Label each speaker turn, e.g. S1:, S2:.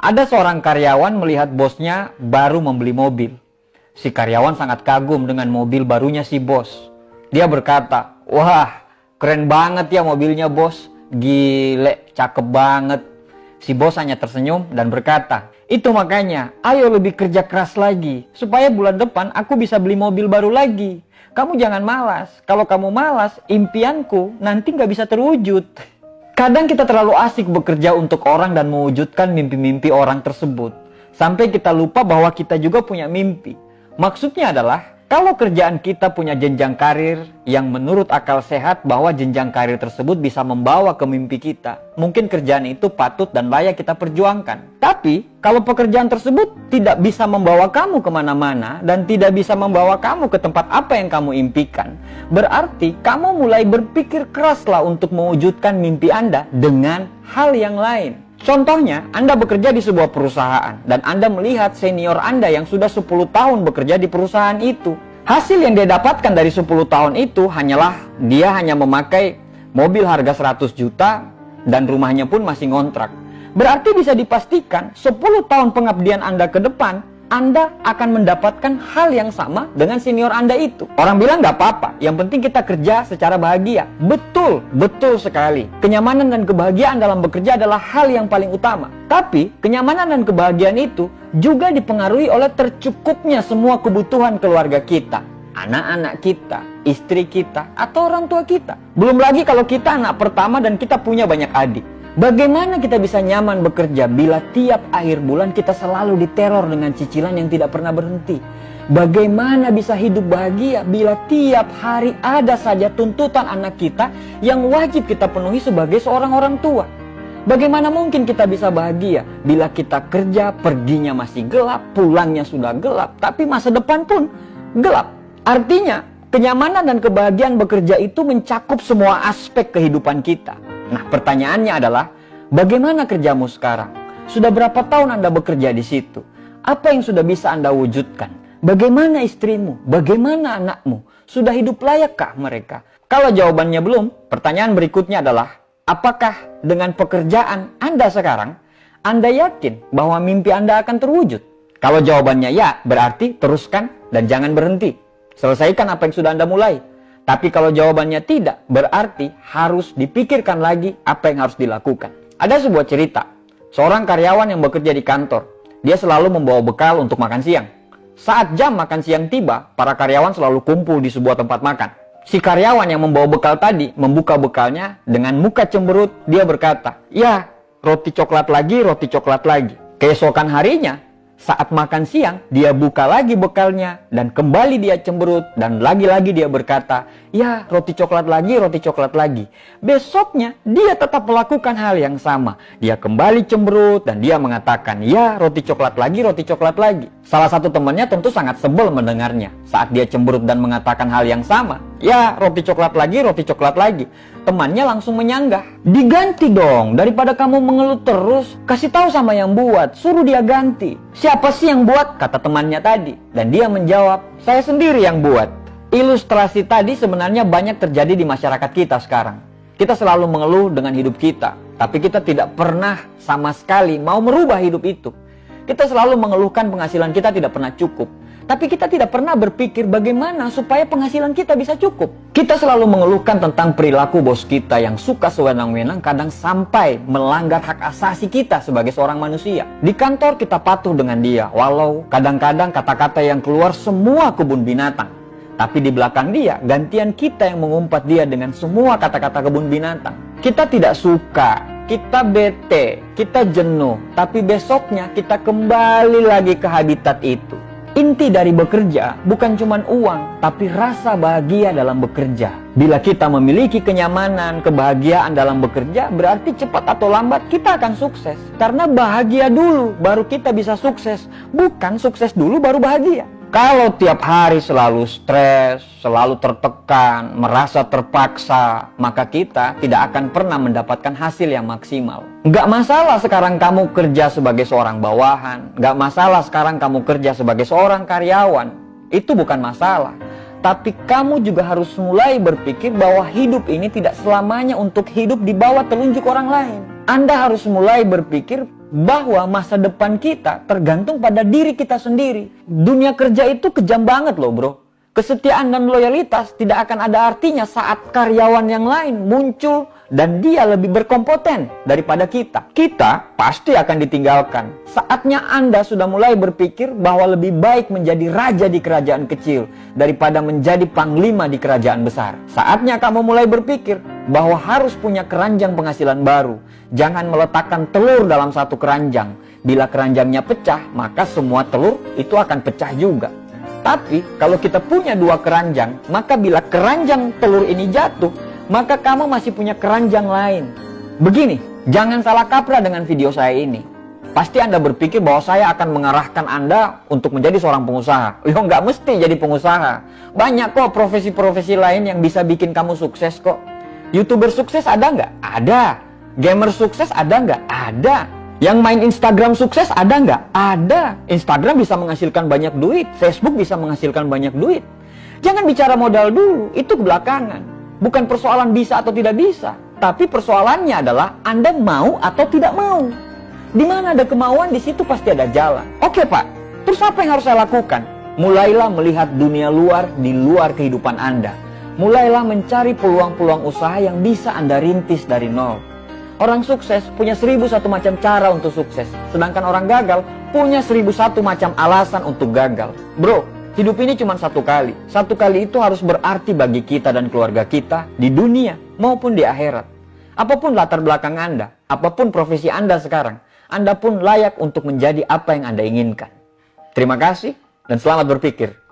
S1: Ada seorang karyawan melihat bosnya baru membeli mobil. Si karyawan sangat kagum dengan mobil barunya si bos. Dia berkata, "Wah, keren banget ya mobilnya bos. Gile, cakep banget." Si bos hanya tersenyum dan berkata, "Itu makanya, ayo lebih kerja keras lagi. Supaya bulan depan aku bisa beli mobil baru lagi. Kamu jangan malas. Kalau kamu malas, impianku nanti nggak bisa terwujud." Kadang kita terlalu asik bekerja untuk orang dan mewujudkan mimpi-mimpi orang tersebut. Sampai kita lupa bahwa kita juga punya mimpi. Maksudnya adalah, kalau kerjaan kita punya jenjang karir yang menurut akal sehat bahwa jenjang karir tersebut bisa membawa ke mimpi kita, mungkin kerjaan itu patut dan layak kita perjuangkan. Tapi, kalau pekerjaan tersebut tidak bisa membawa kamu kemana-mana dan tidak bisa membawa kamu ke tempat apa yang kamu impikan, berarti kamu mulai berpikir keraslah untuk mewujudkan mimpi Anda dengan hal yang lain. Contohnya, Anda bekerja di sebuah perusahaan dan Anda melihat senior Anda yang sudah 10 tahun bekerja di perusahaan itu. Hasil yang dia dapatkan dari 10 tahun itu hanyalah dia hanya memakai mobil harga 100 juta dan rumahnya pun masih ngontrak. Berarti bisa dipastikan 10 tahun pengabdian Anda ke depan, Anda akan mendapatkan hal yang sama dengan senior Anda itu. Orang bilang nggak apa-apa, yang penting kita kerja secara bahagia. Betul, betul sekali. Kenyamanan dan kebahagiaan dalam bekerja adalah hal yang paling utama. Tapi, kenyamanan dan kebahagiaan itu juga dipengaruhi oleh tercukupnya semua kebutuhan keluarga kita. Anak-anak kita, istri kita, atau orang tua kita. Belum lagi kalau kita anak pertama dan kita punya banyak adik. Bagaimana kita bisa nyaman bekerja bila tiap akhir bulan kita selalu diteror dengan cicilan yang tidak pernah berhenti? Bagaimana bisa hidup bahagia bila tiap hari ada saja tuntutan anak kita yang wajib kita penuhi sebagai seorang orang tua? Bagaimana mungkin kita bisa bahagia bila kita kerja, perginya masih gelap, pulangnya sudah gelap, tapi masa depan pun gelap? Artinya, kenyamanan dan kebahagiaan bekerja itu mencakup semua aspek kehidupan kita. Nah, pertanyaannya adalah, bagaimana kerjamu sekarang? Sudah berapa tahun Anda bekerja di situ? Apa yang sudah bisa Anda wujudkan? Bagaimana istrimu? Bagaimana anakmu? Sudah hidup layakkah mereka? Kalau jawabannya belum, pertanyaan berikutnya adalah, apakah dengan pekerjaan Anda sekarang, Anda yakin bahwa mimpi Anda akan terwujud? Kalau jawabannya ya, berarti teruskan dan jangan berhenti. Selesaikan apa yang sudah Anda mulai. Tapi kalau jawabannya tidak, berarti harus dipikirkan lagi apa yang harus dilakukan. Ada sebuah cerita, seorang karyawan yang bekerja di kantor. Dia selalu membawa bekal untuk makan siang. Saat jam makan siang tiba, para karyawan selalu kumpul di sebuah tempat makan. Si karyawan yang membawa bekal tadi membuka bekalnya dengan muka cemberut. Dia berkata, "Ya, roti coklat lagi, roti coklat lagi." Keesokan harinya, saat makan siang, dia buka lagi bekalnya dan kembali dia cemberut dan lagi-lagi dia berkata, "Ya, roti coklat lagi, roti coklat lagi." Besoknya, dia tetap melakukan hal yang sama. Dia kembali cemberut dan dia mengatakan, "Ya, roti coklat lagi, roti coklat lagi." Salah satu temannya tentu sangat sebel mendengarnya. Saat dia cemberut dan mengatakan hal yang sama, "Ya, roti coklat lagi, roti coklat lagi." Temannya langsung menyanggah, "Diganti dong, daripada kamu mengeluh terus, kasih tahu sama yang buat, suruh dia ganti." "Siapa sih yang buat?" kata temannya tadi. Dan dia menjawab, "Saya sendiri yang buat." Ilustrasi tadi sebenarnya banyak terjadi di masyarakat kita sekarang. Kita selalu mengeluh dengan hidup kita, tapi kita tidak pernah sama sekali mau merubah hidup itu. Kita selalu mengeluhkan penghasilan kita tidak pernah cukup. Tapi kita tidak pernah berpikir bagaimana supaya penghasilan kita bisa cukup. Kita selalu mengeluhkan tentang perilaku bos kita yang suka sewenang-wenang, kadang sampai melanggar hak asasi kita sebagai seorang manusia. Di kantor kita patuh dengan dia, walau kadang-kadang kata-kata yang keluar semua kebun binatang. Tapi di belakang dia, gantian kita yang mengumpat dia dengan semua kata-kata kebun binatang. Kita tidak suka, kita bete, kita jenuh, tapi besoknya kita kembali lagi ke habitat itu. Inti dari bekerja bukan cuma uang, tapi rasa bahagia dalam bekerja. Bila kita memiliki kenyamanan, kebahagiaan dalam bekerja, berarti cepat atau lambat kita akan sukses. Karena bahagia dulu, baru kita bisa sukses. Bukan sukses dulu, baru bahagia. Kalau tiap hari selalu stres, selalu tertekan, merasa terpaksa, maka kita tidak akan pernah mendapatkan hasil yang maksimal. Nggak masalah sekarang kamu kerja sebagai seorang bawahan, nggak masalah sekarang kamu kerja sebagai seorang karyawan, itu bukan masalah. Tapi kamu juga harus mulai berpikir bahwa hidup ini tidak selamanya untuk hidup di bawah telunjuk orang lain. Anda harus mulai berpikir bahwa masa depan kita tergantung pada diri kita sendiri. Dunia kerja itu kejam banget loh bro. Kesetiaan dan loyalitas tidak akan ada artinya saat karyawan yang lain muncul dan dia lebih berkompeten daripada kita. Kita pasti akan ditinggalkan. Saatnya Anda sudah mulai berpikir bahwa lebih baik menjadi raja di kerajaan kecil daripada menjadi panglima di kerajaan besar. Saatnya kamu mulai berpikir bahwa harus punya keranjang penghasilan baru. Jangan meletakkan telur dalam satu keranjang. Bila keranjangnya pecah, maka semua telur itu akan pecah juga. Tapi kalau kita punya dua keranjang, maka bila keranjang telur ini jatuh, maka kamu masih punya keranjang lain. Begini, jangan salah kaprah dengan video saya ini. Pasti Anda berpikir bahwa saya akan mengarahkan Anda untuk menjadi seorang pengusaha. Yo, nggak mesti jadi pengusaha. Banyak kok profesi-profesi lain yang bisa bikin kamu sukses kok. YouTuber sukses ada nggak? Ada. Gamer sukses ada nggak? Ada. Yang main Instagram sukses ada nggak? Ada. Instagram bisa menghasilkan banyak duit. Facebook bisa menghasilkan banyak duit. Jangan bicara modal dulu, itu belakangan. Bukan persoalan bisa atau tidak bisa. Tapi persoalannya adalah Anda mau atau tidak mau. Di mana ada kemauan, di situ pasti ada jalan. Oke Pak, terus apa yang harus saya lakukan? Mulailah melihat dunia luar di luar kehidupan Anda. Mulailah mencari peluang-peluang usaha yang bisa Anda rintis dari nol. Orang sukses punya 1001 macam cara untuk sukses. Sedangkan orang gagal punya 1001 macam alasan untuk gagal. Bro, hidup ini cuma satu kali. Satu kali itu harus berarti bagi kita dan keluarga kita di dunia maupun di akhirat. Apapun latar belakang Anda, apapun profesi Anda sekarang, Anda pun layak untuk menjadi apa yang Anda inginkan. Terima kasih dan selamat berpikir.